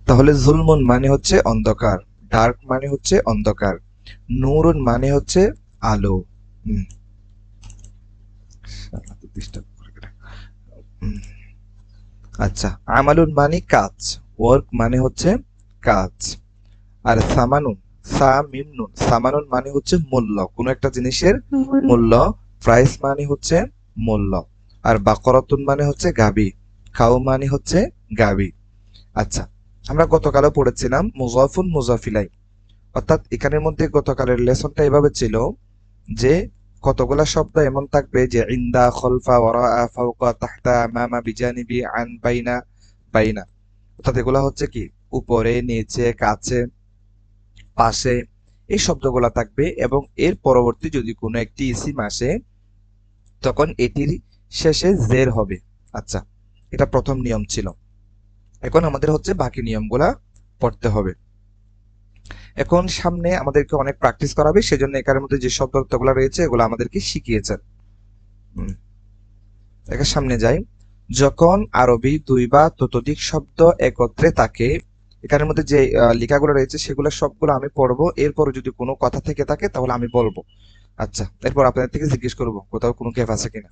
তাহলে জুলমুন মানে হচ্ছে অন্ধকার, ডার্ক মানে হচ্ছে অন্ধকার, নূরুন মানে হচ্ছে আলো। হুম, disturb করে কেন? হুম, আচ্ছা, আমালুন মানে কাজ, ওয়ার্ক মানে হচ্ছে কাজ। আর সামানুন, সা মিম নুন, সামানুন মানে হচ্ছে মূল্য, কোনো একটা জিনিসের মূল্য। প্রাইস মানে হচ্ছে মূল্য। আর বাকরাতুন মানে হচ্ছে গাবি, খাও মানে হচ্ছে গাবি। আচ্ছা, আমরা গতকালও পড়েছিলাম মুজাফুন মুজাফিলাই, অর্থাৎ এখানের মধ্যে গতকালের লেসনটা এভাবে ছিল যে কতগুলা শব্দ এমন থাকবে যে ইন্দা, খলফা, ওয়ারা, ফাওকা, তাহতা, আমামা, বিজানিবি, আন, বাইনা, বাইনা, অর্থাৎ এগুলা হচ্ছে কি উপরে, নিচে, কাছে, পাশে, এই শব্দগুলা থাকবে। এবং এর পরবর্তী যদি কোনো একটি ইসিম আসে তখন এটির শেষে জের হবে। আচ্ছা, এটা প্রথম নিয়ম ছিল। এখন আমাদের হচ্ছে বাকি নিয়মগুলা পড়তে হবে। এখন সামনে আমাদেরকে অনেক প্র্যাকটিস করাবে, সেজন্য এখানের মধ্যে যে শব্দগুলো রয়েছে এগুলো আমাদেরকে শিখিয়েছেন। এখানে সামনে যাই। যখন আরবি দুই বা ততোধিক শব্দ একত্রে থাকে, এখানের মধ্যে যে লেখাগুলো রয়েছে সেগুলো সবগুলো আমি পড়বো, এরপর যদি কোনো কথা থেকে থাকে তাহলে আমি বলবো। আচ্ছা, এরপর আপনাদের থেকে জিজ্ঞেস করবো কোথাও কোনো গ্যাপ আছে কিনা।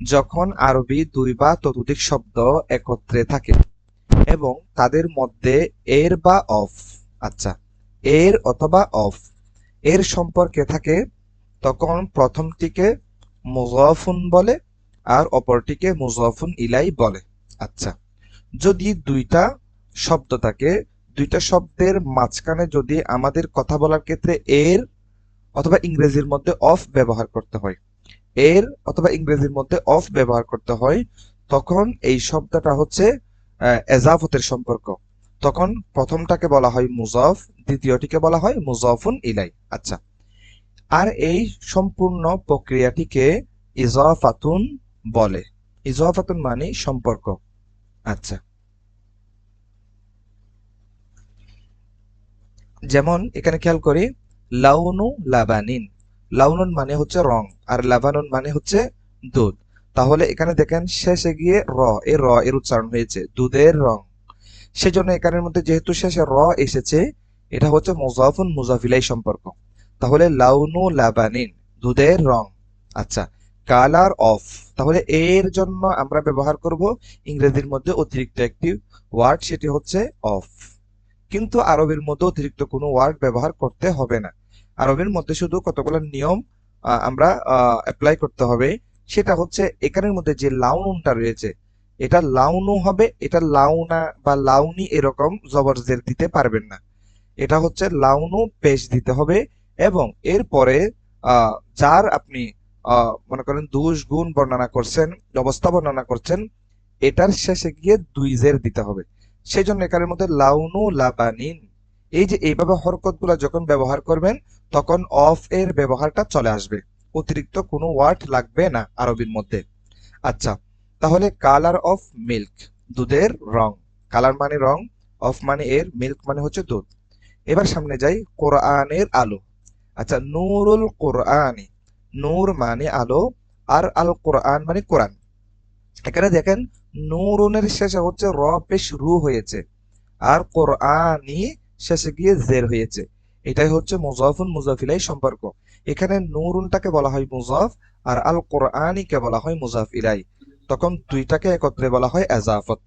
যখন আরবি দুই বা ততোধিক শব্দ একত্রে থাকে এবং তাদের মধ্যে এর বা অফ, আচ্ছা, এর অথবা অফ এর সম্পর্কে থাকে, তখন প্রথমটিকে মুজাফুন বলে আর অপরটিকে মুজাফুন ইলাই বলে। আচ্ছা, যদি দুইটা শব্দ থাকে, দুইটা শব্দের মাঝখানে যদি আমাদের কথা বলার ক্ষেত্রে এর অথবা ইংরেজির মধ্যে অফ ব্যবহার করতে হয়, এর অথবা ইংরেজির মধ্যে অফ ব্যবহার করতে হয়, তখন এই শব্দটা হচ্ছে এজাফতের সম্পর্ক। তখন প্রথমটাকে বলা হয় মুজাফ, দ্বিতীয়টিকে বলা হয় মুজাফুন ইলাই। আচ্ছা, আর এই সম্পূর্ণ প্রক্রিয়াটিকে ইজাফাতুন বলে। ইজাফাতুন মানে সম্পর্ক। আচ্ছা, যেমন এখানে খেয়াল করি, লাউনু লাবানিন, লাউনুন মানে হচ্ছে রং আর লাবানুন মানে হচ্ছে দুধ। তাহলে এখানে দেখেন শেষে গিয়ে র এর উচ্চারণ হয়েছে দুধের রং, সেজন্য এখানের মধ্যে যেহেতু শেষে এসেছে, এটা হচ্ছে মুজাফুন মুজাফিলাই সম্পর্ক। তাহলে লাউনু লাবানিন, দুধের রং। আচ্ছা, কালার অফ, তাহলে এর জন্য আমরা ব্যবহার করব ইংরেজির মধ্যে অতিরিক্ত একটি ওয়ার্ড, সেটি হচ্ছে অফ। কিন্তু আরবের মধ্যে অতিরিক্ত কোনো ওয়ার্ড ব্যবহার করতে হবে না। আরবের মধ্যে শুধু কতগুলো নিয়ম আমরা অ্যাপ্লাই করতে হবে। সেটা হচ্ছে এখানের মধ্যে যে লাউনটা রয়েছে, এটা লাউনু হবে, এটা লাউনা বা লাউনি এরকম জবর জের দিতে পারবেন না। এটা হচ্ছে লাউনু পেশ দিতে হবে। এবং এরপরে যার আপনি মনে করেন দোষ গুণ বর্ণনা করছেন, অবস্থা বর্ণনা করছেন, এটার শেষে গিয়ে দুই জের দিতে হবে। সেই জন্য এখানের মধ্যে লাউনু লাবানিন, এই যে এইভাবে হরকত গুলা যখন ব্যবহার করবেন তখন অফ এর ব্যবহারটা চলে আসবে, অতিরিক্ত কোনো ওয়ার্ড লাগবে না আরবির মধ্যে। আচ্ছা, তাহলে কালার অফ মিল্ক, দুধের রং, কালার মানে রং, অফ মানে এর, মিল্ক মানে হচ্ছে দুধ। এবার সামনে যাই, কোরআনের আলো। আচ্ছা, নূরুল কোরআনি, নূর মানে আলো আর আল কোরআন মানে কোরআন। এখানে দেখেন নূরুনের শেষে হচ্ছে র পেশ রু হয়েছে আর কোরআনি শেষে গিয়ে জের হয়েছে। এটাই হচ্ছে মুজাফুন মুজাফিলাই সম্পর্ক। এখানে নূরুনটাকে বলা হয় মুজাফ আর আল কোরআনিকে বলা হয় মুজাফ ইলাই। তখন দুইটাকে একত্রে বলা হয় এজাফত।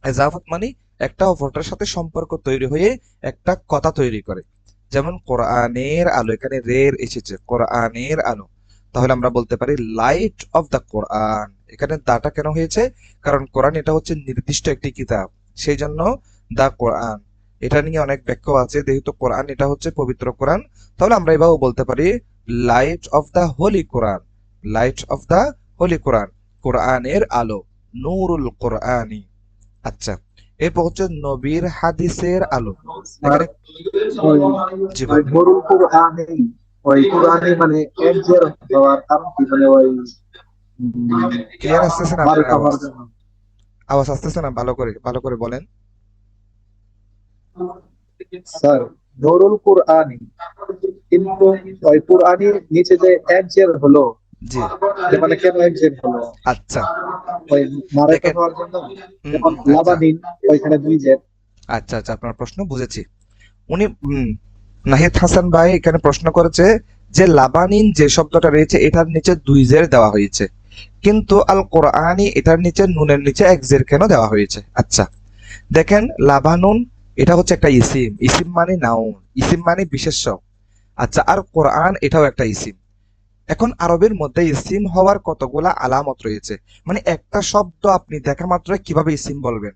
এজাফত মানে একটা অপরটার সাথে সম্পর্ক তৈরি হয়ে একটা কথা তৈরি করে। যেমন কোরআনের আলো, এখানে রের এসেছে, কোরআনের আলো। তাহলে আমরা বলতে পারি লাইট অফ দ্য কোরআন। এখানে দাটা কেন হয়েছে? কারণ কোরআন এটা হচ্ছে নির্দিষ্ট একটি কিতাব, সেই জন্য দা কোরআন। এটা নিয়ে অনেক ব্যাখ্যা আছে, যেহেতু কোরআন এটা হচ্ছে পবিত্র কোরআন, তাহলে আমরা এভাবে বলতে পারি light of the holy Quran, light of the holy Quran, কোরআনের আলো, নূরুল কোরআনি। আচ্ছা, এরপর হচ্ছে নবীর হাদিসের আলো। আর এখানে ওই জি ওই ভাই, নুরুল কুরআনি, ওই কুরআনি মানে এক জের হওয়ার কারণ কি, মানে ওই ক্লিয়ার আসতেছে না আপনার মারুফা আওয়াজ? হওয়ার জন্য। আওয়াজ আসতেছে না, ভালো করে ভালো করে বলেন। স্যার, নুরুল কুরআনি, কিন্তু ওই কুরআনির নিচে যে এক জের হলো, জি, যে মানে কেন এক জের হলো, আচ্ছা, ওই মারুফা দেখেন, হওয়ার জন্য। হুম যেমন হুম, আচ্ছা, লাবাদিন, ওইখানে দুই জের। আচ্ছা আচ্ছা, আপনার প্রশ্ন বুঝেছি। উনি নাহিদ হাসান ভাই এখানে প্রশ্ন করেছে যে লাবানিন যে শব্দটা রয়েছে এটার নিচে দুই জের দেওয়া হয়েছে, কিন্তু আল কোরআনি এটার নিচে নুনের নিচে এক জের কেন দেওয়া হয়েছে? আচ্ছা, দেখেন, লাবানুন এটা হচ্ছে একটা ইসিম, ইসিম মানে নাউন, ইসিম মানে বিশেষ্য। আচ্ছা, আর কোরআন এটাও একটা ইসিম। এখন আরবের মধ্যে ইসিম হওয়ার কতগুলা আলামত রয়েছে, মানে একটা শব্দ আপনি দেখা মাত্র কিভাবে ইসিম বলবেন।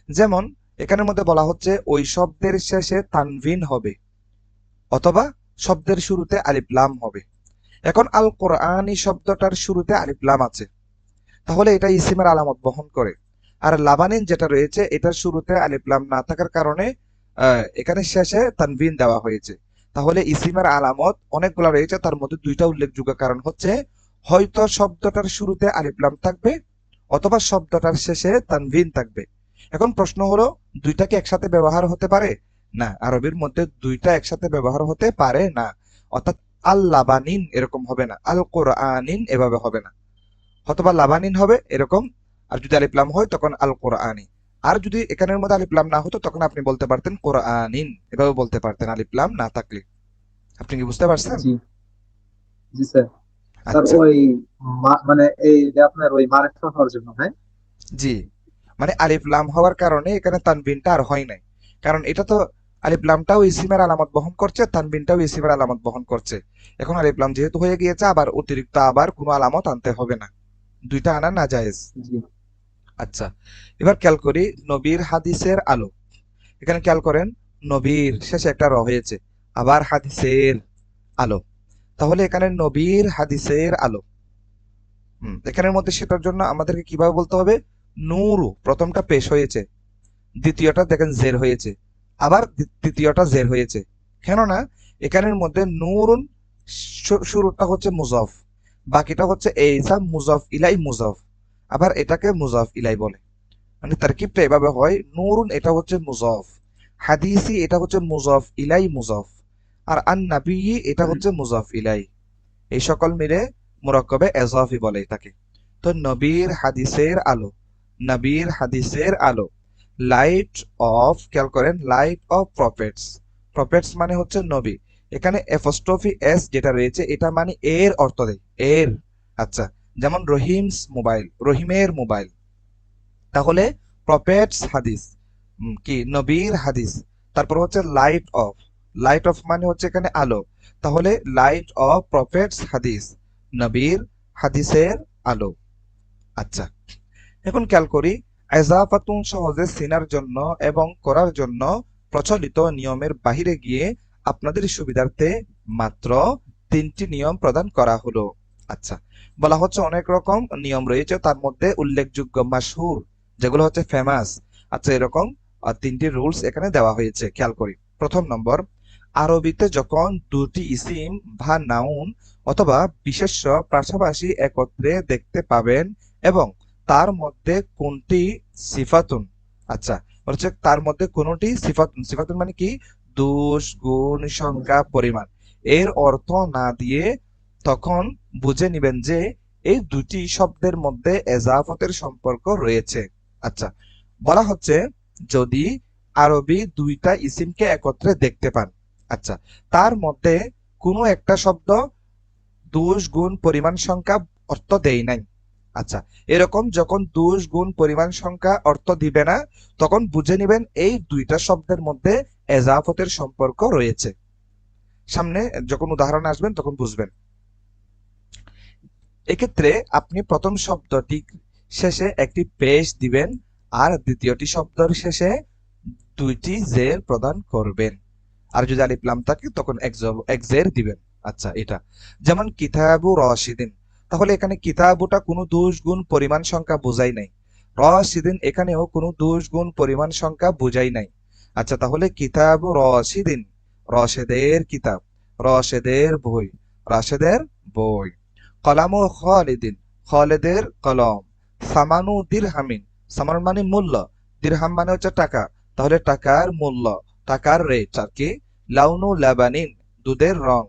যেমন এখানের মধ্যে বলা হচ্ছে ওই শব্দের শেষে তানভিন হবে অথবা শব্দের শুরুতে আলিফ লাম হবে। এখন আল কোরআনি শব্দটার শুরুতে আলিফ লাম আছে, তাহলে এটা ইসিমের আলামত বহন করে। আর লাবানিন যেটা রয়েছে এটার শুরুতে আলিফ লাম না থাকার কারণে এখানে শেষে তানভিন দেওয়া হয়েছে। তাহলে ইসিমের আলামত অনেকগুলো রয়েছে, তার মধ্যে দুইটা উল্লেখযোগ্য কারণ হচ্ছে হয়তো শব্দটার শুরুতে আলিফ লাম থাকবে অথবা শব্দটার শেষে তানভিন থাকবে। এখন প্রশ্ন হলো, দুইটা কি একসাথে ব্যবহার হতে পারে? না, আরবির মধ্যে দুইটা একসাথে ব্যবহার হতে পারে না। অর্থাৎ আল লাবানিন এরকম হবে না, আল কোরআনিন এভাবে হবে না, অথবা লাবানিন হবে এরকম। আর যদি আলিফ লাম হয় তখন আল কোরআনি। আর যদি এখানের মধ্যে আলিফ লাম না হতো তখন আপনি বলতে পারতেন কোরআনিন, এভাবে বলতে পারতেন আলিফ লাম না থাকলে। আপনি কি বুঝতে পারছেন? জি, জি স্যার। স্যার আচ্ছা, ওই মানে এই যে আপনার ওই মারেফা হওয়ার জন্য, হ্যাঁ। জি, মানে আলিফ লাম হওয়ার কারণে এখানে তানবিনটা আর হয় নাই। কারণ এটা তো আলিফ লামটাও ইসিমের আলামত বহন করছে, তানবিনটাও ইসিমের আলামত বহন করছে। এখন আলিফ লাম যেহেতু হয়ে গিয়েছে, আবার অতিরিক্ত আবার কোনো আলামত আনতে হবে না, দুইটা আনা না জায়েজ। জি আচ্ছা, এবার খেয়াল করি নবীর হাদিসের আলো। এখানে খেয়াল করেন, নবীর শেষে একটা র হয়েছে, আবার হাদিসের আলো। তাহলে এখানে নবীর হাদিসের আলো। এখানের মধ্যে সেটার জন্য আমাদেরকে কিভাবে বলতে হবে? নূরু প্রথমটা পেশ হয়েছে, দ্বিতীয়টা দেখেন জের হয়েছে, আবার তৃতীয়টা জের হয়েছে। কেননা এখানের মধ্যে নূরুন শুরুটা হচ্ছে মুজফ, বাকিটা হচ্ছে এইসা মুজফ ইলাই মুজফ, আবার এটাকে মুজফ ইলাই বলে। মানে তারকিবটা এভাবে হয়, নূরুন এটা হচ্ছে মুজফ, হাদিসি এটা হচ্ছে মুজফ ইলাই মুজফ, আর আন নাবি এটা হচ্ছে মুজফ ইলাই। এই সকল মিলে মুরাক্কাবে এজাফি বলে এটাকে। তো নবীর হাদিসের আলো, নবীর হাদিসের আলো। লাইট অফ, খেয়াল করেন, লাইট অফ প্রফেটস। প্রফেটস মানে হচ্ছে নবী। এখানে এপোস্ট্রফি এস যেটা রয়েছে এটা মানে এর অর্থ দেয়, এর। আচ্ছা, যেমন রহিমস মোবাইল, রহিমের মোবাইল। তাহলে প্রফেটস হাদিস, কি নবীর হাদিস। তারপর হচ্ছে লাইট অফ, লাইট অফ মানে হচ্ছে এখানে আলো। তাহলে লাইট অফ প্রফেটস হাদিস, নবীর হাদিসের আলো। আচ্ছা, এখন খেয়াল করি, এজাফাতুন সহজে চিনার জন্য এবং করার জন্য প্রচলিত নিয়মের বাহিরে গিয়ে আপনাদের সুবিধার্থে মাত্র 3টি নিয়ম প্রদান করা হলো। আচ্ছা, বলা হচ্ছে অনেক রকম নিয়ম রয়েছে, তার মধ্যে উল্লেখযোগ্য মাশহুর যেগুলো হচ্ছে ফেমাস। আচ্ছা, এরকম 3টি রুলস এখানে দেওয়া হয়েছে, খেয়াল করি। প্রথম নম্বর, আরবিতে যখন দুটি ইসিম বা নাউন অথবা বিশেষ্য পাশাপাশি একত্রে দেখতে পাবেন এবং তার মধ্যে কোনটি সিফাতুন, আচ্ছা, হচ্ছে তার মধ্যে কোনটি সিফাতুন, সিফাতুন মানে কি, দোষ গুণ সংখ্যা পরিমাণ, এর অর্থ না দিয়ে তখন বুঝে নিবেন যে এই দুটি শব্দের মধ্যে এজাফতের সম্পর্ক রয়েছে। আচ্ছা, বলা হচ্ছে যদি আরবি দুইটা ইসিমকে একত্রে দেখতে পান, আচ্ছা, তার মধ্যে কোনো একটা শব্দ দোষ গুণ পরিমাণ সংখ্যা অর্থ দেয় নাই, আচ্ছা, এরকম যখন দোষ গুণ পরিমাণ সংখ্যা অর্থ দিবে না তখন বুঝে নিবেন এই দুইটা শব্দের মধ্যে এজাফতের সম্পর্ক রয়েছে। সামনে যখন উদাহরণ আসবেন তখন বুঝবেন। এক্ষেত্রে আপনি প্রথম শব্দটি শেষে একটি পেশ দিবেন আর দ্বিতীয়টি শব্দের শেষে দুইটি জের প্রদান করবেন। আর যদি আলিফ লাম থাকে তখন এক জের দিবেন। আচ্ছা, এটা যেমন কিতাবু রশিদিন, তাহলে এখানে কিতাবুটা কোনো দোষ গুণ পরিমাণ সংখ্যা বোঝাই নাই, রশিদিন এখানেও কোনো দোষ গুণ পরিমাণ সংখ্যা বোঝাই নাই। আচ্ছা, তাহলে কিতাবু রশিদিন, রশেদের কিতাব, রশেদের বই, রাশেদের বই। কলামু খালিদিন, খালেদের কলম। সামানু দিরহামিন, সামান মানে মূল্য, দিরহাম মানে হচ্ছে টাকা, তাহলে টাকার মূল্য, টাকার রেট আর কি। লাউনু লাবানিন, দুধের রং।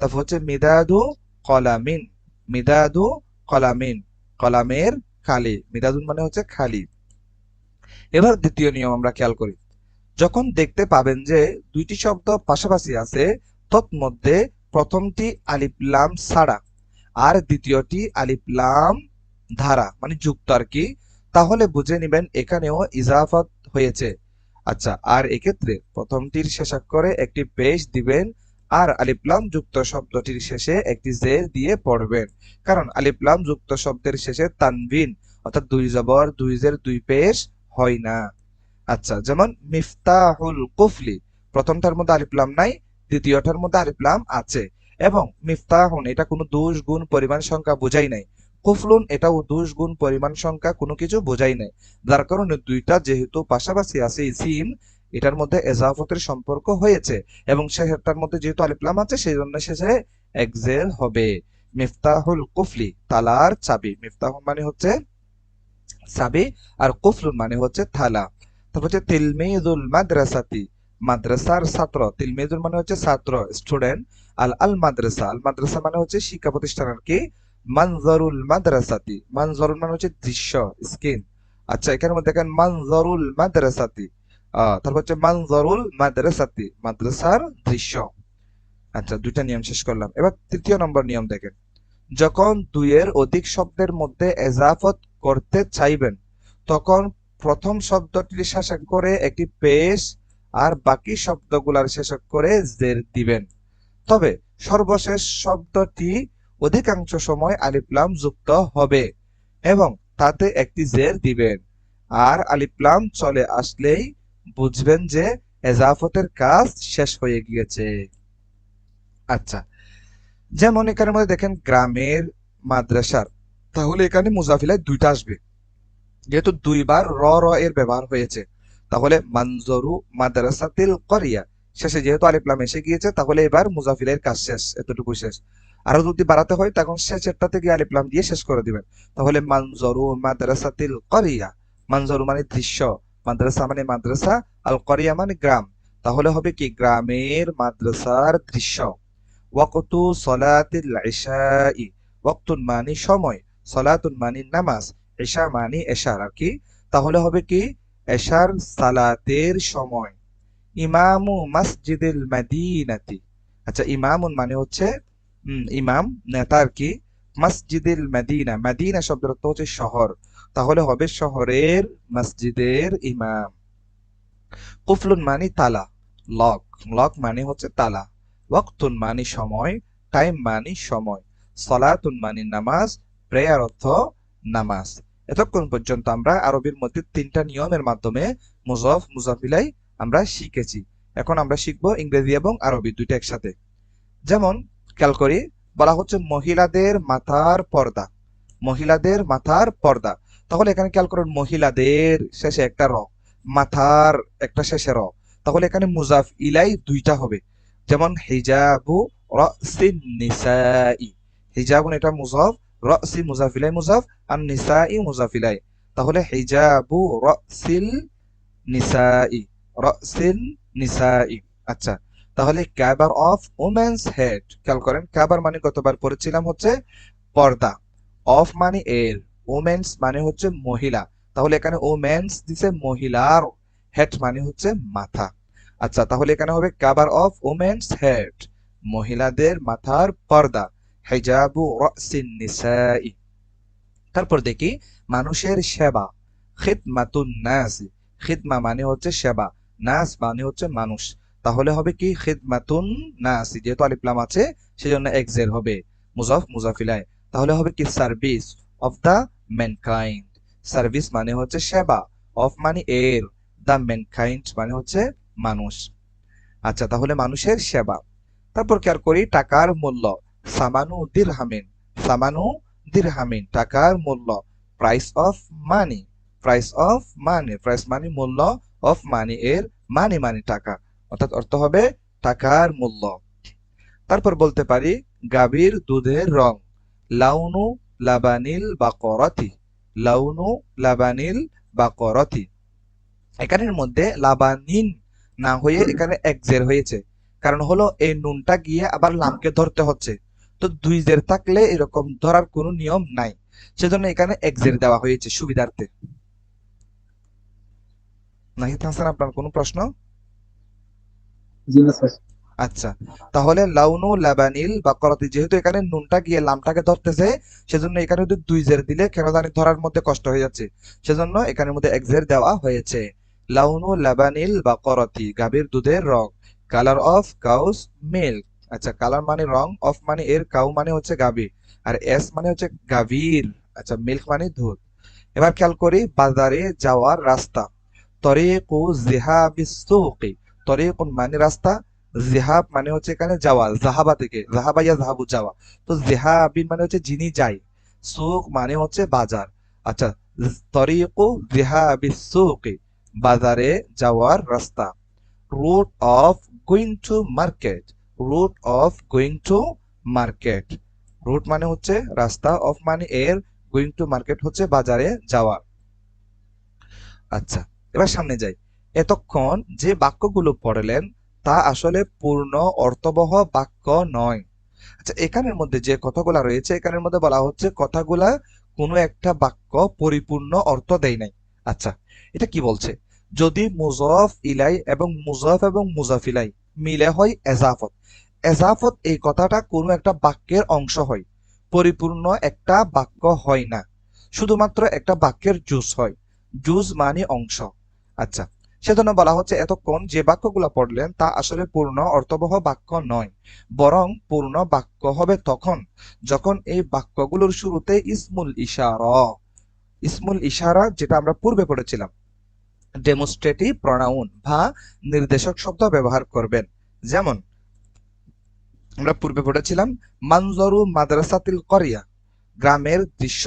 তারপর হচ্ছে মিদাদু কলামিন, মিদাদু কলামিন, কলামের খালি, মিদাদুন মানে হচ্ছে খালি। এবার দ্বিতীয় নিয়ম আমরা খেয়াল করি, যখন দেখতে পাবেন যে দুইটি শব্দ পাশাপাশি আছে, তৎমধ্যে প্রথমটি আলিফ লাম ছাড়া আর দ্বিতীয়টি আলিফ লাম ধারা মানে যুক্ত আর কি, তাহলে বুঝে নেবেন এখানেও ইজাফত হয়েছে। আচ্ছা, আর এক্ষেত্রে প্রথমটির শেষাক্ষরে একটি পেশ দিবেন আর আলিফ লাম যুক্ত শব্দটির শেষে একটি জের দিয়ে পড়বেন, কারণ আলিফ লাম যুক্ত শব্দের শেষে তানবিন অর্থাৎ দুই জবর দুই জের দুই পেশ হয় না। আচ্ছা, যেমন মিফতাহুল কুফলি, প্রথমটার মধ্যে আলিফ লাম নাই, দ্বিতীয়টার মধ্যে আলিফ লাম আছে। এবং মিফতাহুন এটা কোনো দোষ গুণ পরিমাণ সংখ্যা বোঝাই নাই, কুফলুন এটাও দোষ গুণ পরিমাণ সংখ্যা কোনো কিছু বোঝাই নাই। যার কারণে দুইটা যেহেতু পাশাপাশি আছে ইসিম, এটার মধ্যে এজাফতের সম্পর্ক হয়েছে এবং শেষেরটার মধ্যে যেহেতু আলিফ লাম আছে সেই জন্য শেষে একজের হবে। মিফতাহুল কুফলি তালার চাবি, মিফতাহুন মানে হচ্ছে চাবি আর কুফলুন মানে হচ্ছে থালা। তারপর হচ্ছে তিলমিজুল মাদ্রাসাতি, মাদ্রাসার ছাত্র, তিলমিজুল মানে হচ্ছে ছাত্র স্টুডেন্ট, আল আল মাদ্রাসা, আল মাদ্রাসা মানে হচ্ছে শিক্ষা প্রতিষ্ঠান আর কি। মানজারুল মাদ্রাসাতি, মানজারুল মানে হচ্ছে দৃশ্য স্ক্রিন। আচ্ছা, এখানে মধ্যে দেখেন মানজারুল মাদ্রাসাতি, তারপর হচ্ছে মানজারুল মাদ্রাসাতি মাদ্রাসার দৃশ্য। আচ্ছা, দুইটা নিয়ম শেষ করলাম, এবার তৃতীয় নম্বর নিয়ম দেখেন। যখন দুইয়ের অধিক শব্দের মধ্যে এজাফত করতে চাইবেন তখন প্রথম শব্দটির শেষক করে একটি পেশ আর বাকি শব্দগুলার শেষক করে জের দিবেন। তবে সর্বশেষ শব্দটি অধিকাংশ সময় আলিফ লাম যুক্ত হবে এবং তাতে একটি জের দিবেন। আর আলিফ লাম চলে আসলেই বুঝবেন যে এজাফতের কাজ শেষ হয়ে গিয়েছে। আচ্ছা, যেমন এখানের মধ্যে দেখেন গ্রামের মাদ্রাসার, তাহলে এখানে মুজাফিলায় দুইটা আসবে, যেহেতু দুইবার র র এর ব্যবহার হয়েছে, তাহলে মানজরু মাদ্রাসাতিল করিয়া শেষে যেহেতু আলিফ লাম এসে গিয়েছে তাহলে এবার মুজাফিলের কাজ শেষ, এতটুকু শেষ। আরো যদি বাড়াতে হয় তখন শেষেরটা থেকে আলিফ লাম দিয়ে শেষ করে দিবেন। তাহলে মানজরু মাদ্রাসাতিল করিয়া, মানজরু মানে দৃশ্য, মাদ্রাসা মানে মাদ্রাসা, আল করিয়া মানে গ্রাম, তাহলে হবে কি গ্রামের মাদ্রাসার দৃশ্য। ওয়াকতু সলাতিল ইশাই, ওয়াক্তুন মানে সময়, সলাতুন মানে নামাজ, এশা মানে এশার আর কি, তাহলে হবে কি এশার সালাতের সময়। ইমামু মসজিদিল মাদিনাতি, আচ্ছা ইমামুন মানে হচ্ছে ইমাম নেতা আর কি, মসজিদিল মাদিনা, মাদিনা শব্দের অর্থ হচ্ছে শহর, তাহলে হবে শহরের মসজিদের ইমাম। কুফলুন মানে তালা, লক, লক মানে হচ্ছে তালা। ওয়াক্তুন মানে সময়, টাইম মানে সময়। সলাতুন মানে নামাজ, প্রেয়ার অর্থ নামাজ। এতক্ষণ পর্যন্ত আমরা আরবির মধ্যে তিনটা নিয়মের মাধ্যমে মুজফ মুজাফিলাই আমরা শিখেছি। এখন আমরা শিখবো ইংরেজি এবং আরবি দুইটা একসাথে। যেমন খেয়াল করি, বলা হচ্ছে মহিলাদের মাথার পর্দা, মহিলাদের মাথার পর্দা, তাহলে এখানে খেয়াল করুন মহিলাদের শেষে একটা র, মাথার একটা শেষে র, তাহলে এখানে মুজাফ ইলাই দুইটা হবে। যেমন হিজাবু রাসিন নিসাই, হিজাবুন এটা মুজাফ, রাসি মুজাফ ইলাই মুজাফ, আর নিসাই মুজাফ ইলাই, তাহলে হিজাবু রাসিল নিসাই, রাসিল নিসাই। আচ্ছা, তাহলে কাবার অফ ওমেন্স হেড, খেয়াল করেন কাবার মানে কতবার পড়েছিলাম হচ্ছে পর্দা, অফ মানে এর, ওমেন্স মানে হচ্ছে মহিলা, তাহলে এখানে ওমেন্স দিছে মহিলার, হেড মানে হচ্ছে মাথা। আচ্ছা, তাহলে এখানে হবে কাবার অফ ওমেন্স হেড, মহিলাদের মাথার পর্দা, হিজাবু রাসিন নিসাই। তারপর দেখি মানুষের সেবা, খিদমাতুন নাস, খিদমা মানে হচ্ছে সেবা, নাস মানে হচ্ছে মানুষ, তাহলে হবে কি খিদমাতুন নাস, যেহেতু আলিফ লাম আছে সেজন্য এক্সের হবে, মুজাফ মুজাফিলায়, তাহলে হবে কি service of the mankind, service মানে হচ্ছে সেবা, অফ মানে এর, দা ম্যানকাইন্ড মানে হচ্ছে মানুষ। আচ্ছা, তাহলে মানুষের সেবা। তারপর খেয়াল করি টাকার মূল্য, সামানু দিরহামিন, সামানু দিরহামিন টাকার মূল্য, price of money, price of money, price money মূল্য, অফ মানি এর, মানি মানে টাকা, অর্থাৎ অর্থ হবে টাকার মূল্য। তারপর বলতে পারি গাভীর দুধের রং, লাউনু লাবানিল বাকরাতি, লাউনু লাবানিল বাকরাতি, এখানের মধ্যে লাবানিন না হয়ে এখানে একজের হয়েছে, কারণ হলো এই নুনটা গিয়ে আবার লামকে ধরতে হচ্ছে, তো দুই জের থাকলে এরকম ধরার কোনো নিয়ম নাই, সেজন্য এখানে একজের দেওয়া হয়েছে সুবিধার্থে। নাহিদ হাসান, আপনার কোনো প্রশ্ন? জি না স্যার। আচ্ছা, তাহলে লাউনু লাবানিল বাকরাতি, যেহেতু এখানে নুনটা গিয়ে লামটাকে ধরতেছে, সেজন্য এখানে যদি দুই জের দিলে কেন জানি ধরার মধ্যে কষ্ট হয়ে যাচ্ছে, সেজন্য এখানের মধ্যে এক জের দেওয়া হয়েছে। লাউনু লাবানিল বাকরাতি, গাভীর দুধের রং। Colour of cow's milk. আচ্ছা, কালার মানে রং, অফ মানে এর, কাউ মানে হচ্ছে গাভী, আর এস মানে হচ্ছে গাভীর। আচ্ছা, মিল্ক মানে দুধ। এবার খেয়াল করি বাজারে যাওয়ার রাস্তা। তরিকু জিহাবিস সুকি। তরিকুন মানে রাস্তা, জিহাব মানে হচ্ছে এখানে যাওয়া, জাহাবা থেকে, জাহাবা ইয়া জাহাবু যাওয়া, তো জিহাবিন মানে হচ্ছে যিনি যায়, সুক মানে হচ্ছে বাজার। আচ্ছা, তরিকু জিহাবিস সুকি, বাজারে যাওয়ার রাস্তা। Route of going to market. Route of going to market. Route মানে হচ্ছে রাস্তা, অফ মানে এর, গোয়িং টু মার্কেট হচ্ছে বাজারে যাওয়া। আচ্ছা, এবার সামনে যাই। এতক্ষণ যে বাক্যগুলো পড়লেন তা আসলে পূর্ণ অর্থবহ বাক্য নয়। আচ্ছা, এখানের মধ্যে যে কথাগুলা রয়েছে, এখানের মধ্যে বলা হচ্ছে কথাগুলা কোনো একটা বাক্য পরিপূর্ণ অর্থ দেয় নাই। আচ্ছা, এটা কি বলছে? যদি মুজফ ইলাই এবং মুজফ ইলাই মিলে হয় এজাফত। এজাফত এই কথাটা কোনো একটা বাক্যের অংশ হয়, পরিপূর্ণ একটা বাক্য হয় না, শুধুমাত্র একটা বাক্যের জুজ হয়। জুজ মানে অংশ। আচ্ছা, সেজন্য বলা হচ্ছে এতক্ষণ যে বাক্যগুলো পড়লেন তা আসলে পূর্ণ অর্থবহ বাক্য নয়, বরং পূর্ণ বাক্য হবে তখন যখন এই বাক্যগুলোর শুরুতে ইসমুল ইশারা যেটা আমরা পূর্বে পড়েছিলাম, ডেমোস্ট্রেটিভ প্রনাউন বা নির্দেশক শব্দ ব্যবহার করবেন। যেমন আমরা পূর্বে পড়েছিলাম মানজরু মাদ্রাসাতিল করিয়া, গ্রামের দৃশ্য,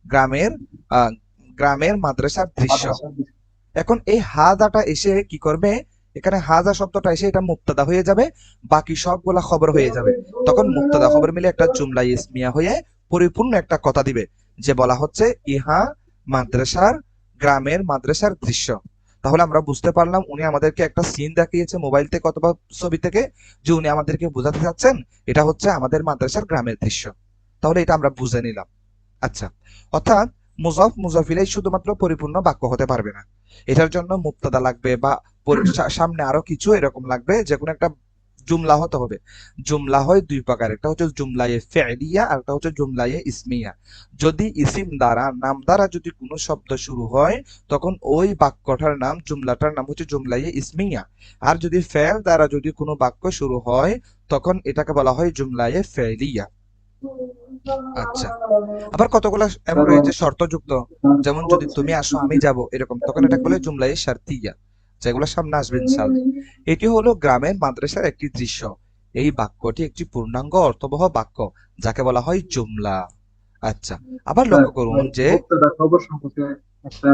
গ্রামের আহ, গ্রামের মাদ্রাসার দৃশ্য। মাদ্রাসার দিকে। এখন এই হাজাটা এসে কি করবে? এখানে হাজা শব্দটা এসে এটা মুক্তাদা হয়ে যাবে, বাকি সবগুলা খবর হয়ে যাবে। তখন মুক্তাদা খবর মিলে একটা জুমলা ইসমিয়া হয়ে পরিপূর্ণ একটা কথা দিবে, যে বলা হচ্ছে ইহা মাদ্রাসার, গ্রামের মাদ্রাসার দৃশ্য। তাহলে আমরা বুঝতে পারলাম উনি আমাদেরকে একটা সিন দেখিয়েছে মোবাইল থেকে অথবা ছবি থেকে, যে উনি আমাদেরকে বোঝাতে চাচ্ছেন এটা হচ্ছে আমাদের মাদ্রাসার গ্রামের দৃশ্য। তাহলে এটা আমরা বুঝে নিলাম। আচ্ছা, অর্থাৎ মুজফ মুজফিলাই শুধুমাত্র পরিপূর্ণ বাক্য হতে পারবে না, এটার জন্য মুক্তাদা লাগবে বা সামনে আরো কিছু এরকম লাগবে, যে কোনো একটা জুমলা হতে হবে। জুমলা হয় দুই প্রকার, একটা হচ্ছে জুমলায়ে ফেলিয়া আর একটা হচ্ছে জুমলায়ে ইসমিয়া। যদি ইসিম দ্বারা, নাম দ্বারা যদি কোনো শব্দ শুরু হয়, তখন ওই বাক্যটার নাম, জুমলাটার নাম হচ্ছে জুমলায়ে ইসমিয়া। আর যদি ফেল দ্বারা যদি কোনো বাক্য শুরু হয়, তখন এটাকে বলা হয় জুমলায়ে ফেলিয়া। আচ্ছা, আবার কতগুলো এমন স্যার রয়েছে শর্তযুক্ত, যেমন যদি তুমি আসো আমি যাব এরকম, তখন এটা বলে জুমলাই শারতিয়া, যেগুলো সামনে আসবে ইনশাআল্লাহ। এটি হলো গ্রামের মাদ্রাসার একটি দৃশ্য। এই বাক্যটি একটি পূর্ণাঙ্গ অর্থবহ বাক্য, যাকে বলা হয় জুমলা। আচ্ছা, আবার স্যার লক্ষ্য করুন ওই যে, মুক্তদা খবর সম্পর্কে একটা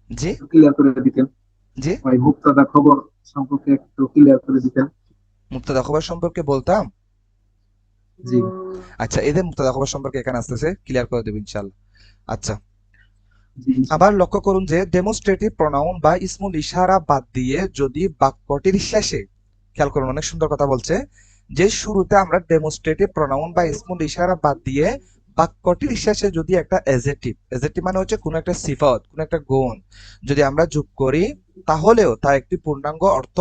জি ক্লিয়ার করে দিতেন। জি, ওই মুক্তদা খবর সম্পর্কে একটু ক্লিয়ার করে দিতেন। মুক্তাদা খবর সম্পর্কে বলতাম। জি। আচ্ছা, এদের মুক্তাদা খবর সম্পর্কে এখানে আসতেছে, ক্লিয়ার করে দেবো ইনশাআল্লাহ। আচ্ছা, জি আবার লক্ষ্য করুন যে ডেমোস্ট্রেটিভ প্রনাউন বা ইসমুল ইশারা বাদ দিয়ে যদি বাক্যটির শেষে, খেয়াল করুন অনেক সুন্দর কথা বলছে, যে শুরুতে আমরা ডেমোস্ট্রেটিভ প্রনাউন বা ইসমুল ইশারা বাদ দিয়ে বাক্যটির শেষে যদি একটা এজেক্টিভ, এজেক্টিভ মানে হচ্ছে কোনো একটা সিফত, কোনো একটা গুণ যদি আমরা যোগ করি, তাহলেও তা একটি পূর্ণাঙ্গ অর্থ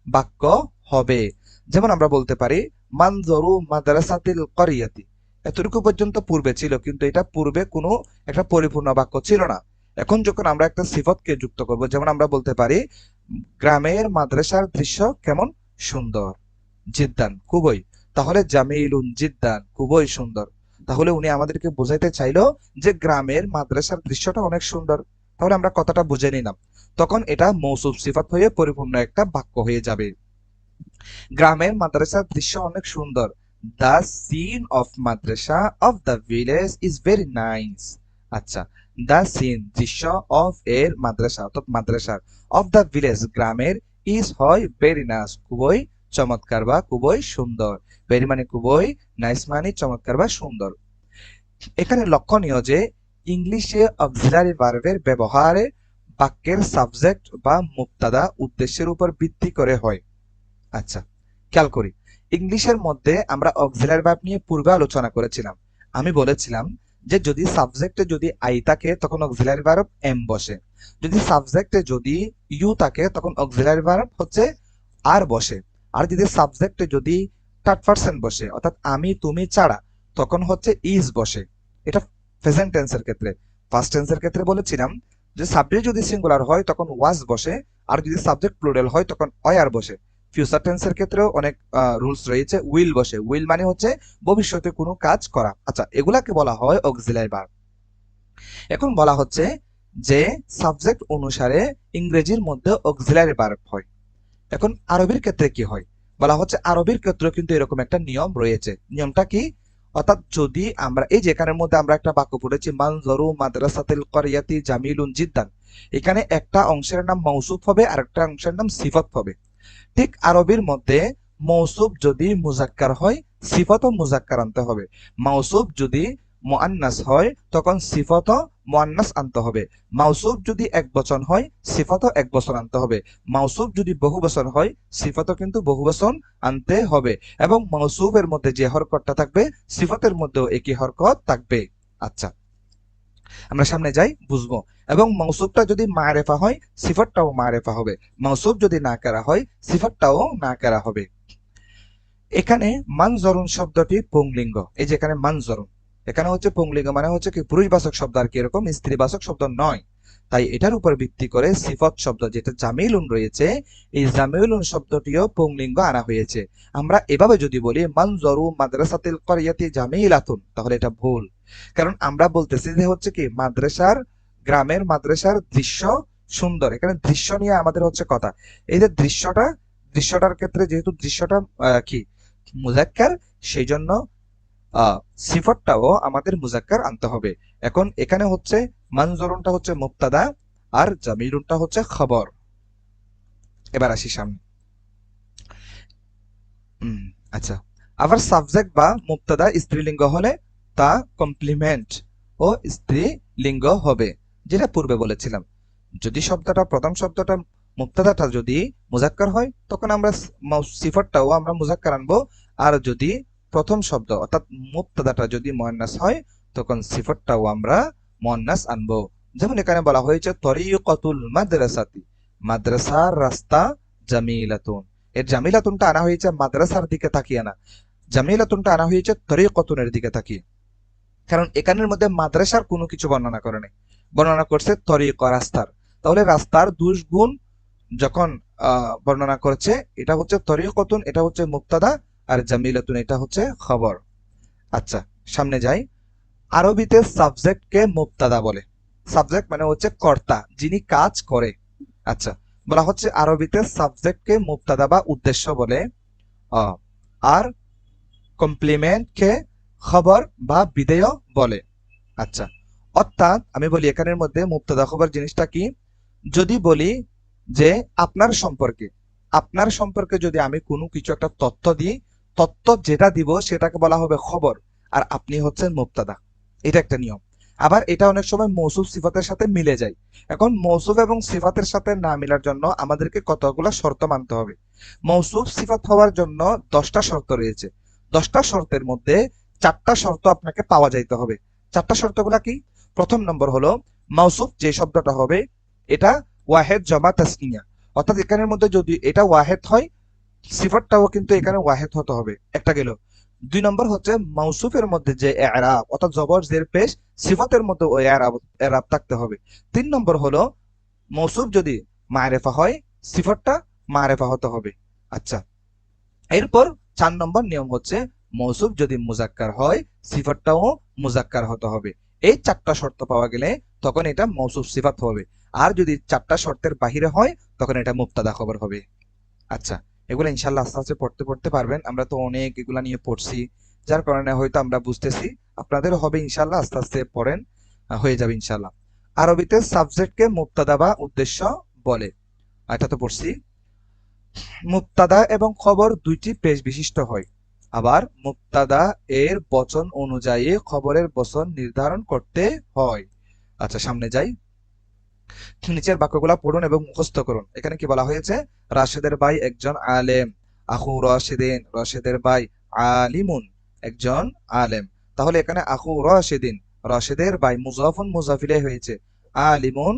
বাক্য হবে। যেমন আমরা বলতে পারি মানজরু মাদ্রাসাতিল করিয়াতি। এতটুকু পর্যন্ত পূর্বে ছিল, কিন্তু এটা পূর্বে কোনো একটা পরিপূর্ণ বাক্য ছিল না। এখন যখন আমরা একটা সিফতকে যুক্ত করব, যেমন আমরা বলতে পারি গ্রামের মাদ্রাসার দৃশ্য কেমন সুন্দর, জিদ্দান খুবই, তাহলে জামিলুন জিদ্দান খুবই সুন্দর। তাহলে উনি আমাদেরকে বোঝাইতে চাইলো যে গ্রামের মাদ্রাসার দৃশ্যটা অনেক সুন্দর। তাহলে আমরা কথাটা বুঝে নিলাম, তখন এটা মৌসুফ সিফাত হয়ে পরিপূর্ণ একটা বাক্য হয়ে যাবে। গ্রামের মাদ্রাসার দৃশ্য অনেক সুন্দর। The scene of madrasa of the village is very nice. আচ্ছা, দ্য সিন দৃশ্য, অফ এর, মাদ্রাসা অর্থাৎ মাদ্রাসার, অফ দ্য ভিলেজ গ্রামের, ইজ হয় ভেরি নাইস খুবই চমৎকার বা খুবই সুন্দর। ভেরি মানে খুবই, নাইস মানে চমৎকার বা সুন্দর। এখানে লক্ষণীয় যে ইংলিশে অক্সিলারি ভার্বের ব্যবহারে বাক্যের সাবজেক্ট বা মুক্তাদা উদ্দেশ্যের উপর ভিত্তি করে হয়। আচ্ছা, খেয়াল করি ইংলিশের মধ্যে আমরা অক্সিলারি ভার্ব নিয়ে পূর্বে আলোচনা করেছিলাম। আমি বলেছিলাম যে যদি সাবজেক্টে যদি আই থাকে তখন অক্সিলারি ভার্ব এম বসে, যদি সাবজেক্টে যদি ইউ থাকে তখন অক্সিলারি ভার্ব হচ্ছে আর বসে, আর যদি সাবজেক্টে যদি থার্ড পারসন বসে অর্থাৎ আমি তুমি ছাড়া, তখন হচ্ছে ইজ বসে। এটা প্রেজেন্ট টেন্সের ক্ষেত্রে। ফার্স্ট টেন্সের ক্ষেত্রে বলেছিলাম যে সাবজেক্ট যদি সিঙ্গুলার হয় তখন ওয়াজ বসে, আর যদি সাবজেক্ট প্লুরাল হয় তখন ওয়ার বসে। ফিউচার টেন্সের ক্ষেত্রেও অনেক রুলস রয়েছে। উইল বসে, উইল মানে হচ্ছে ভবিষ্যতে কোনো কাজ করা। আচ্ছা, এগুলাকে বলা হয় অক্সিলারি ভার্ব। এখন বলা হচ্ছে যে সাবজেক্ট অনুসারে ইংরেজির মধ্যে অক্সিলারি ভার্ব হয়। এখন আরবির ক্ষেত্রে কি হয় বলা হচ্ছে, আরবির ক্ষেত্রে কিন্তু এরকম একটা নিয়ম রয়েছে। নিয়মটা কি? অর্থাৎ যদি আমরা এই যে এখানের মধ্যে আমরা একটা বাক্য পড়েছি মানজরু মাদ্রাসাতিল করিয়াতি জামিলুন জিদ্দান, এখানে একটা অংশের নাম মৌসুফ হবে আর একটা অংশের নাম সিফত হবে। ঠিক আরবির মধ্যে মৌসুফ যদি মুজাক্কার হয় সিফতও মুজাক্কার আনতে হবে। মৌসুফ যদি মুআন্নাস হয় তখন সিফতও মুআন্নাস আনতে হবে। মাউসুফ যদি এক বচন হয় সিফতও এক বচন আনতে হবে। মাউসুফ যদি বহু বচন হয় সিফতও কিন্তু বহু বচন আনতে হবে। এবং মাউসুফের মধ্যে যে হরকতটা থাকবে সিফতের মধ্যেও একই হরকত থাকবে। আচ্ছা, আমরা সামনে যাই বুঝবো। এবং মৌসুফটা যদি মারেফা হয় সিফতটাও মারেফা হবে। মৌসুফ যদি না করা হয় সিফতটাও না করা হবে। এখানে মানজরুন শব্দটি পুংলিঙ্গ। এই যে এখানে মানজরুন, এখানে হচ্ছে পুংলিঙ্গ মানে হচ্ছে কি পুরুষবাচক শব্দ, আর কি এরকম স্ত্রীবাচক শব্দ নয়। তাই এটার উপর ভিত্তি করে সিফত শব্দ যেটা জামিলুন রয়েছে, এই জামিলুন শব্দটিও পুংলিঙ্গ আনা হয়েছে। আমরা এভাবে যদি বলি মানজরু মাদ্রাসাতিল করিয়াতি জামিলাতুন, তাহলে এটা ভুল। কারণ আমরা বলতেছি যে হচ্ছে কি মাদ্রাসার, গ্রামের মাদ্রাসার দৃশ্য সুন্দর। এখানে দৃশ্য নিয়ে আমাদের হচ্ছে কথা। এই যে দৃশ্যটার ক্ষেত্রে যেহেতু দৃশ্যটা কি মুজাক্কার, সেই জন্য সিফতটাও আমাদের মুজাক্কার আনতে হবে। এখন এখানে হচ্ছে মানজরুনটা হচ্ছে মুবতাদা আর জামিলুনটা হচ্ছে খবর। এবার আসি সামনে। আচ্ছা, আবার সাবজেক্ট বা মুবতাদা স্ত্রীলিঙ্গ হলে তা কমপ্লিমেন্ট ও স্ত্রীলিঙ্গ হবে, যেটা পূর্বে বলেছিলাম। যদি শব্দটা প্রথম শব্দটা মুবতাদাটা যদি মুজাক্কার হয় তখন আমরা সিফতটাও আমরা মুজাক্কার আনবো। আর যদি প্রথম শব্দ অর্থাৎ মুবতাদাটা যদি মুআন্নাস হয় তখন সিফতটাও আমরা মুআন্নাস আনবো। যেমন এখানে বলা হয়েছে তরিকাতুল মাদ্রাসাতি, মাদ্রাসার রাস্তা জামিলাতুন। এর জামিলাতুনটা আনা হয়েছে মাদ্রাসার দিকে তাকিয়ে না, জামিলাতুনটা আনা হয়েছে তরিকাতুনের দিকে তাকিয়ে। কারণ এখানের মধ্যে মাদ্রাসার কোনো কিছু বর্ণনা করে নাই, বর্ণনা করছে তরিকা রাস্তার। তাহলে রাস্তার দুষ গুণ যখন বর্ণনা করছে, এটা হচ্ছে তরিকতুন, এটা হচ্ছে মুবতাদা, আর জামিলাতুন এটা হচ্ছে খবর। আচ্ছা, সামনে যাই। আরবিতে সাবজেক্টকে মুবতাদা বলে। সাবজেক্ট মানে হচ্ছে কর্তা, যিনি কাজ করে। আচ্ছা, বলা হচ্ছে আরবিতে সাবজেক্টকে মুবতাদা বা উদ্দেশ্য বলে, আর কমপ্লিমেন্টকে খবর বা বিধেয় বলে। আচ্ছা, অর্থাৎ আমি বলি এখানের মধ্যে মুবতাদা খবর জিনিসটা কি। যদি বলি যে আপনার সম্পর্কে যদি আমি কোনো কিছু একটা তথ্য দিই, তথ্য যেটা দিব সেটাকে বলা হবে খবর, আর আপনি হচ্ছেন মুবতাদা। এটা একটা নিয়ম। আবার এটা অনেক সময় মৌসুফ সিফাতের সাথে মিলে যায়। এখন মৌসুফ এবং সিফাতের সাথে না মিলার জন্য আমাদেরকে কতগুলো শর্ত মানতে হবে। মৌসুফ সিফাত হওয়ার জন্য 10টা শর্ত রয়েছে। 10টা শর্তের মধ্যে 4টা শর্ত আপনাকে পাওয়া যাইতে হবে। 4টা শর্তগুলা কি? প্রথম নম্বর হলো মৌসুফ যে শব্দটা হবে এটা ওয়াহেদ জমা তাসনিয়া, অর্থাৎ এখানের মধ্যে যদি এটা ওয়াহেদ হয় সিফাতটাও কিন্তু এখানে ওয়াহেদ হতে হবে। একটা গেল। 2 নম্বর হচ্ছে মৌসুফের মধ্যে যে এরাব অর্থাৎ জবর জের পেশ, সিফাতের মধ্যে ওই এরাব থাকতে হবে। 3 নম্বর হলো মৌসুফ যদি মারেফা হয় সিফাতটা মারেফা হতে হবে। আচ্ছা, এরপর 4 নম্বর নিয়ম হচ্ছে মৌসুফ যদি মুজাক্কার হয় সিফাতটাও মুজাক্কার হতে হবে। এই 4টা শর্ত পাওয়া গেলে তখন এটা মৌসুফ সিফাত হবে। আর যদি 4টা শর্তের বাহিরে হয় তখন এটা মুবতাদা খবর হবে। আচ্ছা, এগুলো ইনশাল্লাহ আস্তে আস্তে পড়তে পারবেন। আমরা তো অনেক এগুলা নিয়ে পড়ছি, যার কারণে হয়তো আমরা বুঝতেছি, আপনাদের হবে ইনশাল্লাহ। আস্তে আস্তে পড়েন, হয়ে যাবে ইনশাল্লাহ। আরবিতে সাবজেক্টকে মুবতাদা বা উদ্দেশ্য বলে, এটা তো পড়ছি। মুবতাদা এবং খবর দুইটি পেশ বিশিষ্ট হয়। আবার মুবতাদা এর বচন অনুযায়ী খবরের বচন নির্ধারণ করতে হয়। আচ্ছা, সামনে যাই। নিচের বাক্যগুলা পড়ুন এবং মুখস্থ করুন। এখানে কি বলা হয়েছে? রাশেদের ভাই একজন আলেম, আখু রাশেদিন, রাশেদের ভাই আলিমুন, একজন আলেম। তাহলে এখানে আখু রাশেদিন, রাশেদের ভাই মুজাফুন মুজাফিলে হয়েছে, আলিমুন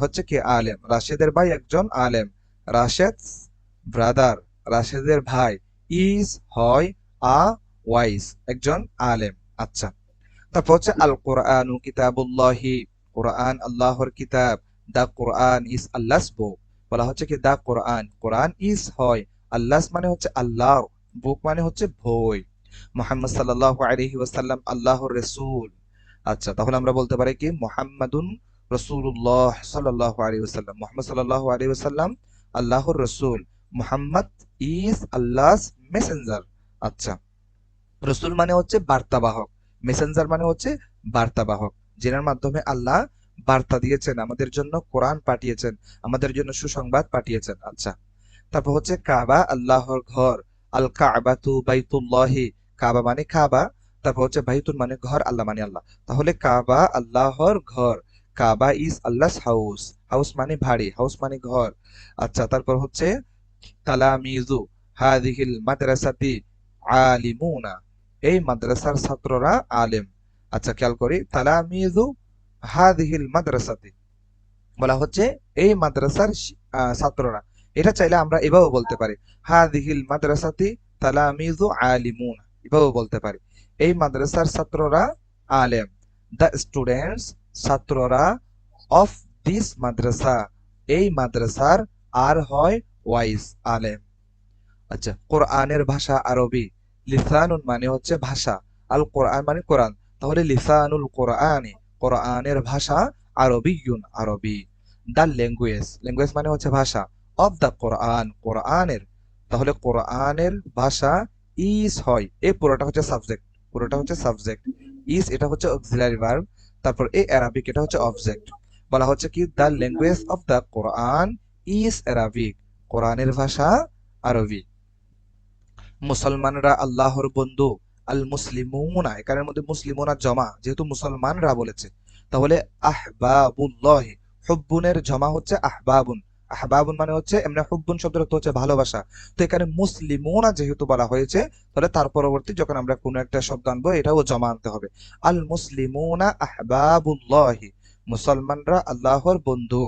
হচ্ছে কি আলেম, রাশেদের ভাই একজন আলেম। রাশেদ ব্রাদার রাশেদের ভাই, ইজ হয় আ ওয়াইস একজন আলেম। আচ্ছা, তারপর হচ্ছে আল কোরআনু কিতাবুল্লাহি, কোরআন আল্লাহর কিতাব। দা কোরআন ইজ আল্লাহস বুক, বলা হচ্ছে কি দা কোরআন, কোরআন ইজ হয়, আল্লাহস মানে হচ্ছে আল্লাহ, বুক মানে হচ্ছে বই। মুহাম্মদ সাল্লাল্লাহু আলাইহি ওয়াসাল্লাম আল্লাহর রাসূল। আচ্ছা, তাহলে আমরা বলতে পারি কি মুহাম্মাদুন রাসূলুল্লাহ সাল্লাল্লাহু আলাইহি ওয়াসাল্লাম, মুহাম্মদ সাল্লাল্লাহু আলাইহি ওয়াসাল্লাম আল্লাহর রাসূল। Muhammad is আল্লাহস Messenger. আচ্ছা, রসুল মানে হচ্ছে বার্তাবাহক, মেসেঞ্জার মানে হচ্ছে বার্তাবাহক, যেনার মাধ্যমে আল্লাহ বার্তা দিয়েছেন, আমাদের জন্য কোরআন পাঠিয়েছেন, আমাদের জন্য সুসংবাদ পাঠিয়েছেন। আচ্ছা, তারপর হচ্ছে কাবা আল্লাহর ঘর, আল কাবাতু বাইতুল্লাহি, কাবা মানে কাবা, তারপর হচ্ছে বাইতুল মানে ঘর, আল্লাহ মানে আল্লাহ, তাহলে কাবা আল্লাহর ঘর। কাবা ইজ আল্লাহস হাউস, হাউস মানে বাড়ি, হাউস মানে ঘর। আচ্ছা, তারপর হচ্ছে তালামিজু হাদিহিল মাদ্রাসাতি আলিমুনা, এই মাদ্রাসার ছাত্ররা আলেম। আচ্ছা, খেয়াল করি তালামিজু হাদিহিল মাদ্রাসাতি, বলা হচ্ছে এই মাদ্রাসার ছাত্ররা। এটা চাইলে আমরা এভাবে বলতে পারি হাদিহিল মাদ্রাসাতি তালামিজু আলিমুনা, এভাবে বলতে পারি এই মাদ্রাসার ছাত্ররা আলেম। দ্য স্টুডেন্টস, ছাত্ররা, অফ দিস মাদ্রাসা, এই মাদ্রাসার, আর হয় ওয়াইস আলেম। আচ্ছা, কোরআনের ভাষা আরবি, লিসানুন মানে হচ্ছে ভাষা, আল কোরআন মানে কোরআন, তাহলে লিসানুল কোরআনি, কোরআনের ভাষা, আরবিয়ুন আরবি। দা ল্যাঙ্গুয়েজ, ল্যাঙ্গুয়েজ মানে হচ্ছে ভাষা, অফ দা কোরআন, কোরআনের, তাহলে কোরআনের ভাষা, ইজ হয়, এই পুরোটা হচ্ছে সাবজেক্ট, পুরোটা হচ্ছে সাবজেক্ট, ইজ এটা হচ্ছে অক্সিলারি ভার্ব, তারপর এই অ্যারাবিক এটা হচ্ছে অবজেক্ট। বলা হচ্ছে কি the language of the Quran is Arabic, কোরআনের ভাষা আরবি। মুসলমানরা আল্লাহর বন্ধু, আল মুসলিমুনা, এখানের মধ্যে মুসলিমুনা জমা, যেহেতু মুসলমানরা বলেছে, তাহলে আহবাবুল্লাহি, হুব্বুনের জমা হচ্ছে আহবাবুন, আহবাবুন মানে হচ্ছে এমনি হুব্বুন শব্দের অর্থ হচ্ছে ভালোবাসা, তো এখানে মুসলিমুনা যেহেতু বলা হয়েছে, তাহলে তার পরবর্তী যখন আমরা কোনো একটা শব্দ আনবো এটাও জমা আনতে হবে। আল মুসলিমুনা আহবাবুল্লাহি, মুসলমানরা আল্লাহর বন্ধু।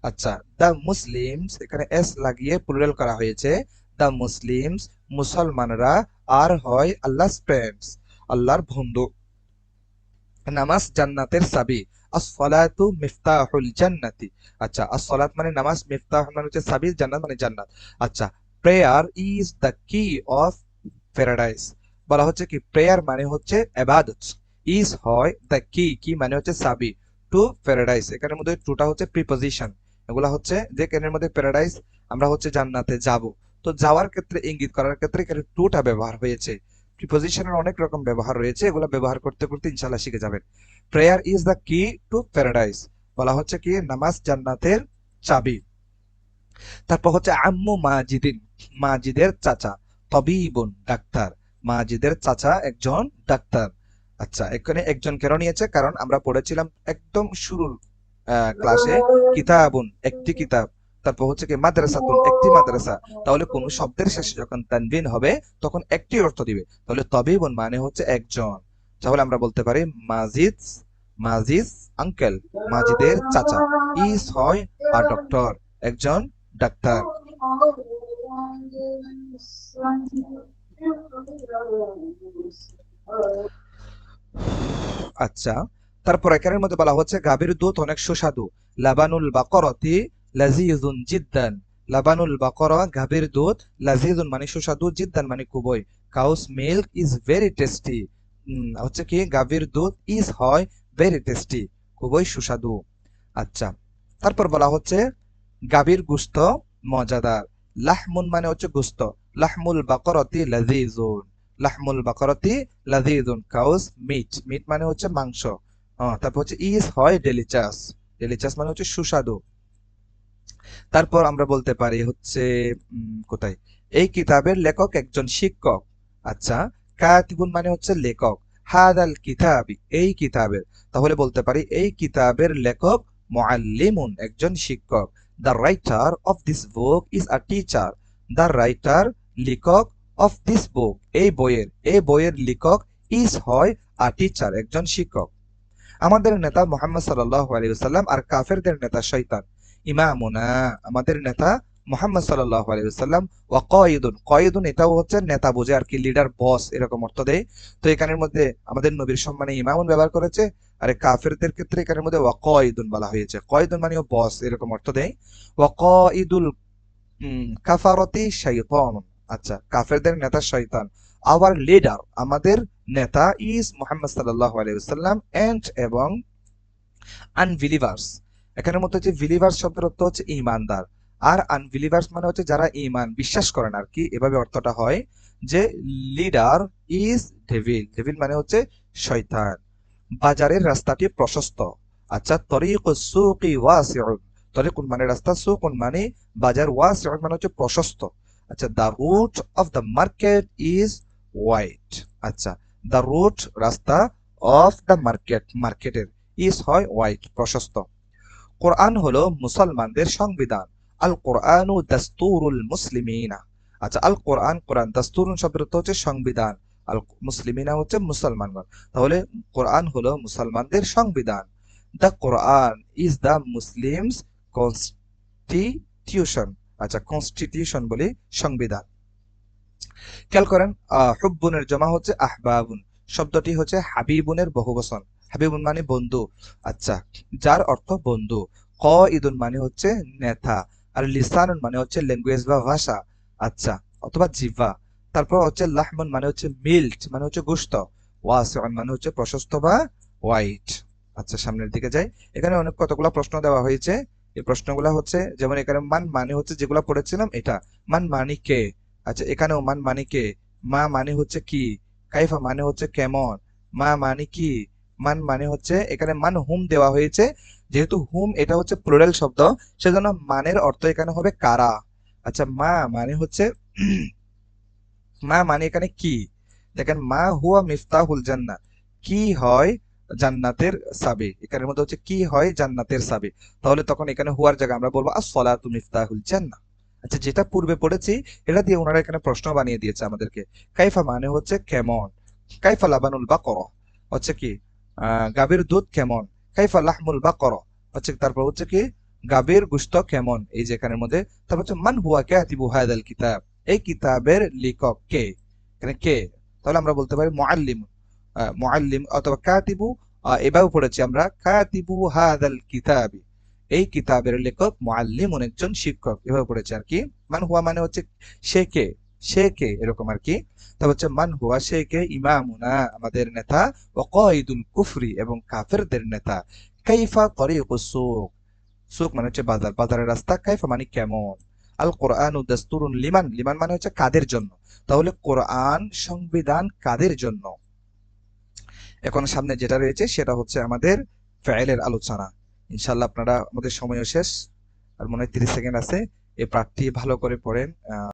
আচ্ছা, দা মুসলিমস, এখানে এস লাগিয়ে প্লুরাল করা হয়েছে, দা মুসলিমস, মুসলমানরা, আর হয় আল্লাহর ফ্রেন্ডস, আল্লাহর বন্ধু। নামাজ জান্নাতের চাবি, as-সালাতু মিফতাহুল জান্নাতি। আচ্ছা, as-সালাত মানে নামাজ, মিফতাহ মানে হচ্ছে চাবি, জান্নাত মানে জান্নাত। আচ্ছা, প্রেয়ার ইজ দ্য কি অফ প্যারাডাইস, বলা হচ্ছে কি প্রেয়ার মানে হচ্ছে ইবাদত, ইজ হয় দ্য কি, কি মানে হচ্ছে চাবি, টু প্যারাডাইস, এখানের মধ্যে টুটা হচ্ছে প্রিপজিশন, এগুলা হচ্ছে যে এখানের মধ্যে প্যারাডাইস, আমরা হচ্ছে জান্নাতে যাব, তো যাওয়ার ক্ষেত্রে ইঙ্গিত করার ক্ষেত্রে এখানে টুটা ব্যবহার হয়েছে। প্রিপজিশনের অনেক রকম ব্যবহার রয়েছে, এগুলো ব্যবহার করতে করতে ইনশাআল্লাহ শিখে যাবেন। প্রেয়ার ইজ দ্য কি টু প্যারাডাইস, বলা হচ্ছে কি নামাজ জান্নাতের চাবি। তারপর হচ্ছে আম্মু মাজিদিন, মাজিদের চাচা, তবিবুন ডাক্তার, মাজিদের চাচা একজন ডাক্তার। আচ্ছা, এখানে একজন কেন নিয়েছে, কারণ আমরা পড়েছিলাম একদম শুরুর ক্লাসে কিতাবুন একটি কিতাব, তারপর হচ্ছে কি মাদ্রাসাতুন একটি মাদ্রাসা, তাহলে কোন শব্দের শেষে যখন তানবিন হবে তখন একটি অর্থ দিবে, তাহলে তবিবুন মানে হচ্ছে একজন, তাহলে আমরা বলতে পারি মাজিদ, মাজিদ আঙ্কেল, মাজিদের চাচা, ইজ হয় আ ডক্টর, একজন ডাক্তার। আচ্ছা, তারপর এখানের মধ্যে বলা হচ্ছে গাভীর দুধ অনেক সুস্বাদু, লাবানুল বাকরতি লাজিজুন জিদ্দান, লাবানুল বাকরা গাভীর দুধ, লাজিজুন মানে সুস্বাদু, জিদ্দান মানে খুবই, cows milk is very tasty, হচ্ছে কি গাভীর দুধ ইজ হয় ভেরি টেস্টি, খুবই সুস্বাদু। আচ্ছা, তারপর বলা হচ্ছে গাভীর গোশত মজাদার, লাহমুন মানে হচ্ছে গোশত, লাহমুল বাকরতি লাযীজুন, লাহমুল বাকরতি লাযীজুন, কাউস মিট, মিট মানে হচ্ছে মাংস। তারপর হচ্ছে ইজ হয় ডেলিচাস, ডেলিচাস মানে হচ্ছে সুস্বাদু। তারপর আমরা বলতে পারি হচ্ছে কোথায়, এই কিতাবের লেখক একজন শিক্ষক। আচ্ছা, কাতিবুন মানে হচ্ছে লেখক, হাদাল কিতাবি এই কিতাবের, তাহলে বলতে পারি এই কিতাবের লেখক মুআল্লিমুন একজন শিক্ষক। The writer of this book is a teacher, the writer লেখক, অফ দিস বুক এই বইয়ের, এই বইয়ের লেখক, ইজ হয় আ টিচার একজন শিক্ষক। আমাদের নেতা মুহাম্মদ সাল্লাল্লাহু আলাইহি ওয়াসাল্লাম আর কাফেরদের নেতা শয়তান। ইমামুনা আমাদের নেতা, মুহাম্মদ সাল্লাল্লাহু আলাইহি ওয়াসাল্লাম। ওয়া কায়িদুন, কায়িদুন এটাও হচ্ছে নেতা বোঝে আর কি, লিডার, বস এরকম অর্থ দেয়। তো এখানের মধ্যে আমাদের নবীর সম্মানে ইমামুন ব্যবহার করেছে, আর কাফেরদের ক্ষেত্রে এখানের মধ্যে ওয়া কায়িদুন বলা হয়েছে। কায়িদুন মানেও বস এরকম অর্থ দেয়। ওয়া কায়িদুল কাফারতি শাইতান, আচ্ছা কাফেরদের নেতা শয়তান। আওয়ার লিডার, আমাদের নেতা, ইজ মুহাম্মদ সাল্লাল্লাহু আলাইহি ওয়াসাল্লাম, এন্ড এবং আনবিলিভার্স, এখানের মধ্যে হচ্ছে বিলিভার্স শব্দের অর্থ হচ্ছে ইমানদার, আর আনবিলিভার্স মানে হচ্ছে যারা ইমান বিশ্বাস করেন আর কি, এভাবে অর্থটা হয় যে লিডার ইজ ডেভিল, ডেভিল মানে হচ্ছে শয়তান। বাজারের রাস্তাটি প্রশস্ত, আচ্ছা তরিকুস সুকি ওয়াসিউন, তরিকুন মানে রাস্তা, সুকুন মানে বাজার, ওয়াসিউন মানে হচ্ছে প্রশস্ত। আচ্ছা the route of the market is wide, আচ্ছা দ্য রুট রাস্তা, অফ দ্য মার্কেট মার্কেটের, ইজ হয় ওয়াইড প্রশস্ত। কোরআন হলো মুসলমানদের সংবিধান, আল কোরআনু দাস্তুরুল মুসলিমিনা, আচ্ছা আল কোরআন, কোরআন, দাস্তুরুন শব্দের অর্থ হচ্ছে সংবিধান, আল মুসলিমিনা হচ্ছে মুসলমানগণ, তাহলে কোরআন হলো মুসলমানদের সংবিধান। The Quran is the Muslims constitution, আচ্ছা কনস্টিটিউশন বলি সংবিধান। খেয়াল করেন, হুব্বুনের জমা হচ্ছে আহবাবুন, শব্দটি হচ্ছে হাবিবুনের বহুবচন, হাবিবুন মানে বন্ধু, আচ্ছা যার অর্থ বন্ধু। ক ইদুন মানে হচ্ছে নেতা, আর লিসানুন মানে হচ্ছে ল্যাঙ্গুয়েজ বা ভাষা, আচ্ছা অথবা জিহ্বা। তারপর হচ্ছে লাহমুন মানে হচ্ছে মিল্ট মানে হচ্ছে গোশত, ওয়াসিউন মানে হচ্ছে প্রশস্ত বা ওয়াইড। আচ্ছা সামনের দিকে যাই, এখানে অনেক কতগুলো প্রশ্ন দেওয়া হয়েছে। এই প্রশ্নগুলো হচ্ছে যেমন এখানে মান মানে হচ্ছে যেগুলো পড়েছিলাম এটা, মান মানে কে, আচ্ছা এখানেও মান মানে কে, মা মানে হচ্ছে কি, কাইফা মানে হচ্ছে কেমন, মা মানে কি, মান মানে হচ্ছে এখানে মান হুম দেওয়া হয়েছে, যেহেতু হুম এটা হচ্ছে প্লুরাল শব্দ, সেজন্য মানের অর্থ এখানে হবে কারা। আচ্ছা মা মানে হচ্ছে মা মানে এখানে কি, দেখেন মা হুয়া মিফতাহুল জান্নাহ, কি হয় জান্নাতের চাবি, এখানের মধ্যে হচ্ছে কি হয় জান্নাতের চাবি, তাহলে তখন এখানে হুয়ার জায়গায় আমরা বলবো আস-সালাতু মিফতাহুল জান্নাহ। আচ্ছা যেটা পূর্বে পড়েছি এটা দিয়ে ওনারা এখানে প্রশ্ন বানিয়ে দিয়েছে আমাদেরকে। কাইফা মানে হচ্ছে কেমন, কাইফা লাবানুল বাকরা হচ্ছে কি গাভীর দুধ কেমন, কাইফা লাহমুল বাকরা হচ্ছে তারপর হচ্ছে কি গাভীর গোশত কেমন, এই যে এখানের মধ্যে। তারপর হচ্ছে মান হুয়া কাতিবু হাদাল কিতাব, এই কিতাবের লেখক কে, এখানে কে, তাহলে আমরা বলতে পারি মুআল্লিম, মুআল্লিম অথবা কাতিবু, এভাবে পড়েছি আমরা কাতিবু হাদাল কিতাবি, এই কিতাবের লেখক মুআল্লিমুন একজন শিক্ষক, এভাবে পড়েছে আর কি। মান হুয়া মানে হচ্ছে সে কে, সে কে এরকম আর কি। তারপর হচ্ছে মান হুয়া সে কে, ইমামুনা আমাদের নেতা, ও কায়িদুল কুফরি এবং কাফেরদের নেতা। কাইফা তরিকুস সুক, সুক মানে হচ্ছে বাজার, বাজারের রাস্তা, কাইফা মানে কেমন। আল কোরআনু দাস্তুরুন লিমান, লিমান মানে হচ্ছে কাদের জন্য, তাহলে কোরআন সংবিধান কাদের জন্য। এখন সামনে যেটা রয়েছে সেটা হচ্ছে আমাদের ফাইলের আলোচনা। ইনশাল্লাহ আপনারা, আমাদের সময়ও শেষ, আর মনে হয় 30 সেকেন্ড আছে, এই পাঠটি ভালো করে পড়েন।